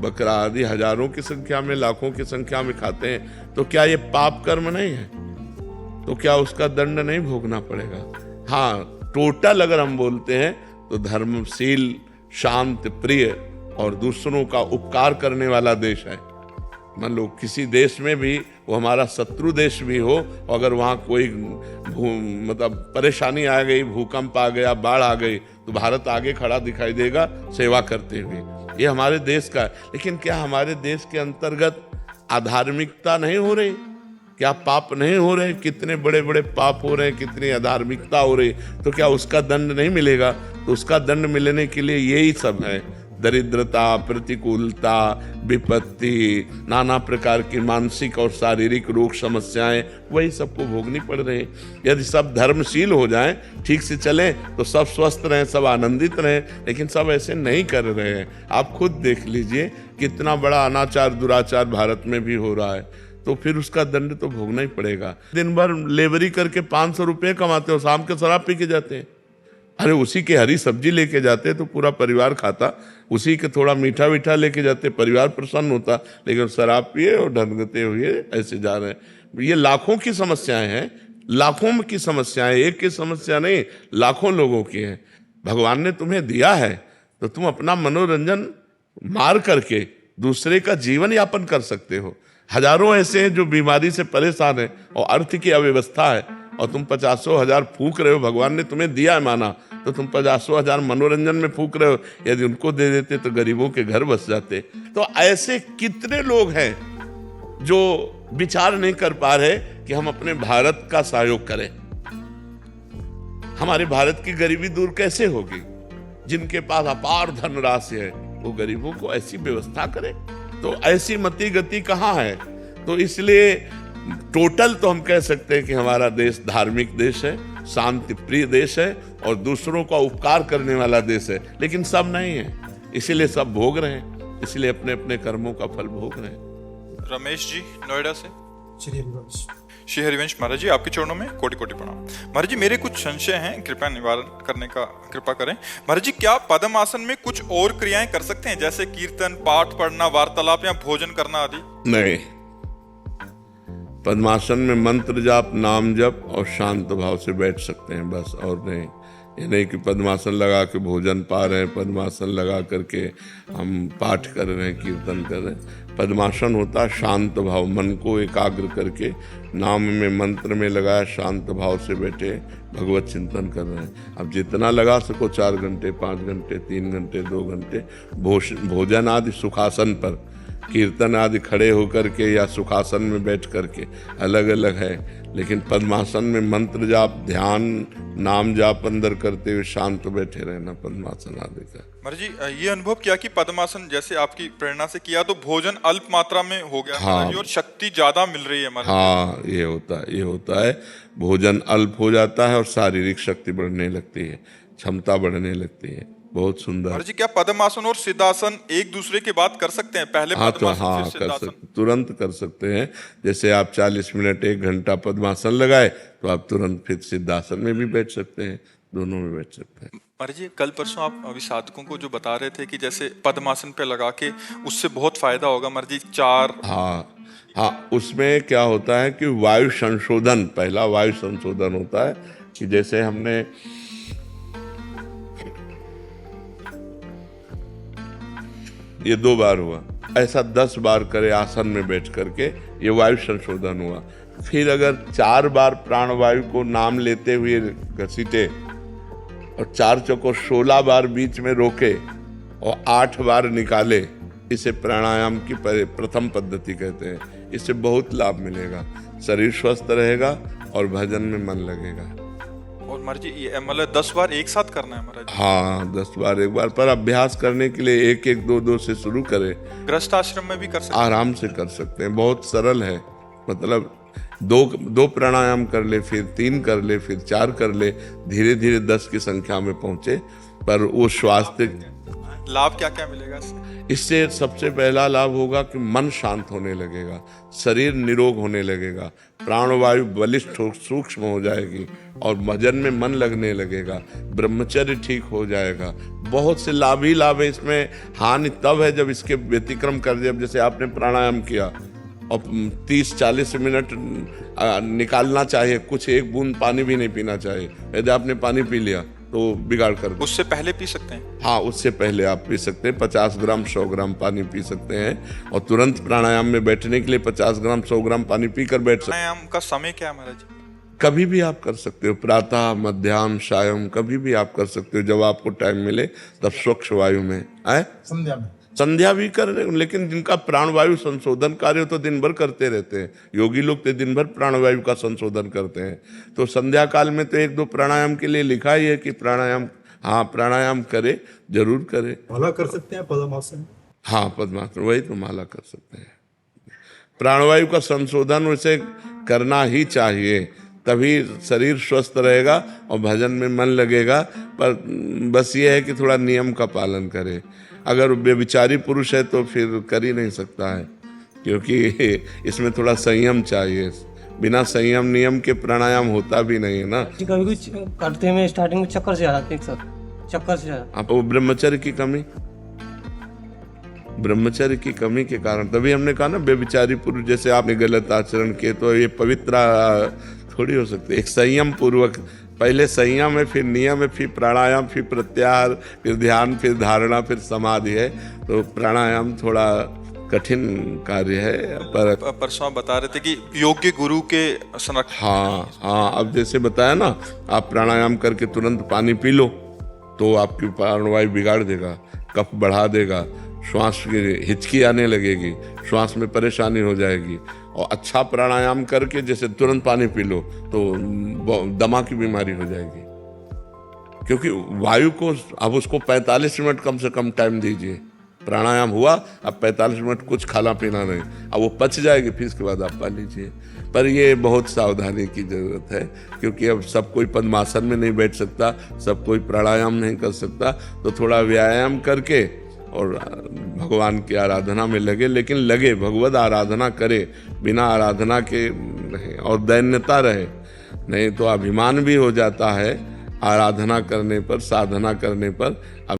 बकरा आदि हजारों की संख्या में, लाखों की संख्या में खाते हैं। तो क्या ये पाप कर्म नहीं है? तो क्या उसका दंड नहीं भोगना पड़ेगा? हाँ, टोटल अगर हम बोलते हैं तो धर्मशील, शांत, प्रिय और दूसरों का उपकार करने वाला देश है। मान लो किसी देश में भी, वो हमारा शत्रु देश भी हो, अगर वहाँ कोई मतलब परेशानी आ गई, भूकंप आ गया, बाढ़ आ गई, तो भारत आगे खड़ा दिखाई देगा सेवा करते हुए। ये हमारे देश का है। लेकिन क्या हमारे देश के अंतर्गत अधार्मिकता नहीं हो रही? क्या पाप नहीं हो रहे? कितने बड़े बड़े पाप हो रहे हैं, कितनी अधार्मिकता हो रही, तो क्या उसका दंड नहीं मिलेगा? तो उसका दंड मिलने के लिए यही सब है, दरिद्रता, प्रतिकूलता, विपत्ति, नाना प्रकार की मानसिक और शारीरिक रोग समस्याएं, वही सबको भोगनी पड़ रही। यदि सब धर्मशील हो जाएं, ठीक से चलें, तो सब स्वस्थ रहें, सब आनंदित रहें। लेकिन सब ऐसे नहीं कर रहे हैं। आप खुद देख लीजिए कितना बड़ा अनाचार दुराचार भारत में भी हो रहा है। तो फिर उसका दंड तो भोगना ही पड़ेगा। दिन भर लेबरी करके 500 रुपये कमाते हो, शाम के शराब पी के जाते हैं। अरे उसी के हरी सब्जी लेके जाते तो पूरा परिवार खाता, उसी के थोड़ा मीठा मीठा लेके जाते, परिवार प्रसन्न होता। लेकिन शराब पिए और ढंगते हुए ऐसे जा रहे हैं। ये लाखों की समस्याएं हैं, लाखों की समस्याएं, एक की समस्या नहीं, लाखों लोगों की है। भगवान ने तुम्हें दिया है तो तुम अपना मनोरंजन मार करके दूसरे का जीवन यापन कर सकते हो। हजारों ऐसे हैं जो बीमारी से परेशान हैं और अर्थ की अव्यवस्था है, और तुम 50,000 फूंक रहे हो। भगवान ने तुम्हें दिया है माना, तो तुम 50,000 मनोरंजन में फूंक रहे हो। यदि उनको दे देते तो गरीबों के घर बस जाते। तो ऐसे कितने लोग हैं जो विचार नहीं कर पा रहे कि हम अपने भारत का सहयोग करें। हमारे भारत की गरीबी दूर कैसे होगी? जिनके पास अपार धनराशि है वो गरीबों को ऐसी व्यवस्था करे, तो ऐसी मति गति कहाँ है? तो इसलिए टोटल तो हम कह सकते हैं कि हमारा देश धार्मिक देश है, शांति प्रिय देश है और दूसरों का उपकार करने वाला देश है, लेकिन सब नहीं है, इसीलिए सब भोग रहे हैं, इसलिए अपने अपने कर्मों का फल भोग रहे हैं। रमेश जी नोएडा से। श्री हरिवंश। श्री हरिवंश महाराज जी, आपके चरणों में कोटि कोटि प्रणाम। महाराज जी, मेरे कुछ संशय हैं, कृपया निवारण करने का कृपा करें। महाराज जी, क्या पद्म आसन में कुछ और क्रियाएं कर सकते हैं, जैसे कीर्तन, पाठ पढ़ना, वार्तालाप या भोजन करना आदि? नहीं, पद्मासन में मंत्र जाप, नाम जप और शांत भाव से बैठ सकते हैं, बस, और नहीं। ये नहीं कि पद्मासन लगा के भोजन पा रहे हैं, पद्मासन लगा करके हम पाठ कर रहे हैं, कीर्तन कर रहे हैं। पद्मासन होता है शांत भाव, मन को एकाग्र करके नाम में मंत्र में लगाया, शांत भाव से बैठे भगवत चिंतन कर रहे हैं। अब जितना लगा सको, 4 घंटे, 5 घंटे, 3 घंटे, 2 घंटे, भोजन आदि सुखासन पर, कीर्तन आदि खड़े होकर के या सुखासन में बैठ करके अलग अलग है, लेकिन पद्मासन में मंत्र जाप, ध्यान, नाम जाप अंदर करते हुए शांत बैठे रहना पद्मासन आदि का। महाराज जी, ये अनुभव किया कि पद्मासन जैसे आपकी प्रेरणा से किया तो भोजन अल्प मात्रा में हो गया, हाँ, और शक्ति ज्यादा मिल रही है महाराज। हाँ, ये होता है, भोजन अल्प हो जाता है और शारीरिक शक्ति बढ़ने लगती है, क्षमता बढ़ने लगती है। बहुत सुंदर। महाराज जी, क्या पद्मासन और सिद्धासन एक दूसरे के बाद कर सकते हैं? पहले हाँ, तो पद्मासन हाँ, फिर कर सिद्धासन? सकते, तुरंत कर सकते हैं। जैसे आप 40 मिनट 1 घंटा पद्मासन लगाए तो आप तुरंत फिर सिद्धासन में भी बैठ सकते हैं, दोनों में बैठ सकते हैं। महाराज जी, कल परसों आप अभी साधकों को जो बता रहे थे कि जैसे पद्मासन पे लगा के उससे बहुत फायदा होगा महाराज जी, 4। हाँ, उसमें क्या होता है कि वायु संशोधन, पहला वायु संशोधन होता है कि जैसे हमने ये 2 बार हुआ, ऐसा 10 बार करे आसन में बैठ करके, ये वायु संशोधन हुआ। फिर अगर 4 बार प्राणवायु को नाम लेते हुए घसीटे और 4 चौको 16 बार बीच में रोके और 8 बार निकाले, इसे प्राणायाम की प्रथम पद्धति कहते हैं। इससे बहुत लाभ मिलेगा, शरीर स्वस्थ रहेगा और भजन में मन लगेगा। और महाराज जी, ये मतलब 10 बार एक साथ करना है महाराज जी? हाँ, 10 बार एक बार, पर अभ्यास करने के लिए 1-1, 2-2 से शुरू करें। गृहस्थ आश्रम में भी कर सकते हैं? आराम से कर सकते हैं, बहुत सरल है। मतलब 2 प्राणायाम कर ले, फिर 3 कर ले, फिर 4 कर ले, धीरे धीरे 10 की संख्या में पहुंचे। पर वो स्वास्थ्य लाभ क्या क्या मिलेगा इससे? इससे सबसे पहला लाभ होगा कि मन शांत होने लगेगा, शरीर निरोग होने लगेगा, प्राणवायु बलिष्ठ सूक्ष्म हो जाएगी और भजन में मन लगने लगेगा, ब्रह्मचर्य ठीक हो जाएगा। बहुत से लाभ ही लाभ है इसमें। हानि तब है जब इसके व्यतिक्रम कर दे। जैसे आपने प्राणायाम किया और 30-40 मिनट निकालना चाहिए, कुछ 1 बूंद पानी भी नहीं पीना चाहिए। यदि आपने पानी पी लिया तो बिगाड़ कर दे। उससे पहले पी सकते हैं? हाँ, उससे पहले आप पी सकते हैं। 50 ग्राम 100 ग्राम पानी पी सकते हैं और तुरंत प्राणायाम में बैठने के लिए 50 ग्राम 100 ग्राम पानी पीकर बैठ सकते हैं। प्राणायाम का समय क्या है महाराज जी? कभी भी आप कर सकते हो, प्रातः, मध्याह्न, सायं, कभी भी आप कर सकते हो। जब आपको टाइम मिले तब स्वच्छ वायु में आए, संध्या भी कर रहे, लेकिन जिनका प्राणवायु संशोधन कार्य हो तो दिन भर करते रहते हैं। योगी लोग तो दिन भर प्राणवायु का संशोधन करते हैं। तो संध्या काल में तो 1-2 प्राणायाम के लिए लिखा ही है कि प्राणायाम, हाँ, प्राणायाम करे, जरूर करे। माला कर सकते हैं पद्मासन? हाँ, पद्मासन, वही तो माला कर सकते हैं। प्राणवायु का संशोधन वैसे करना ही चाहिए, तभी शरीर स्वस्थ रहेगा और भजन में मन लगेगा। पर बस ये है कि थोड़ा नियम का पालन करे। अगर व्यभिचारी पुरुष है तो फिर कर ही नहीं सकता है, क्योंकि इसमें थोड़ा संयम चाहिए। बिना संयम नियम के प्राणायाम होता भी नहीं है ना। कभी कुछ करते में स्टार्टिंग में चक्कर से आ जाते हैं, चक्कर से आप वो ब्रह्मचर्य की कमी के कारण, तभी हमने कहा ना, व्यभिचारी पुरुष जैसे आपने गलत आचरण किए तो ये पवित्र थोड़ी हो सकते। एक संयम पूर्वक, पहले संयम है, फिर नियम है, फिर प्राणायाम, फिर प्रत्याहार, फिर ध्यान, फिर धारणा, फिर समाधि है। तो प्राणायाम थोड़ा कठिन कार्य है। पर परसों आप बता रहे थे कि योग्य गुरु के संरक्षण। हाँ, अब जैसे बताया ना, आप प्राणायाम करके तुरंत पानी पी लो तो आपकी प्राणवायु बिगाड़ देगा, कफ बढ़ा देगा, श्वास की हिचकी आने लगेगी, श्वास में परेशानी हो जाएगी। और अच्छा प्राणायाम करके जैसे तुरंत पानी पी लो तो दमा की बीमारी हो जाएगी। क्योंकि वायु को अब उसको 45 मिनट कम से कम टाइम दीजिए। प्राणायाम हुआ, अब 45 मिनट कुछ खाना पीना नहीं, अब वो पच जाएगी, फिर इसके बाद आप पा लीजिए। पर ये बहुत सावधानी की ज़रूरत है, क्योंकि अब सब कोई पद्मासन में नहीं बैठ सकता, सब कोई प्राणायाम नहीं कर सकता, तो थोड़ा व्यायाम करके और भगवान की आराधना में लगे, लेकिन लगे भगवत आराधना करे, बिना आराधना के नहीं, और दैन्यता रहे, नहीं तो अभिमान भी हो जाता है आराधना करने पर, साधना करने पर।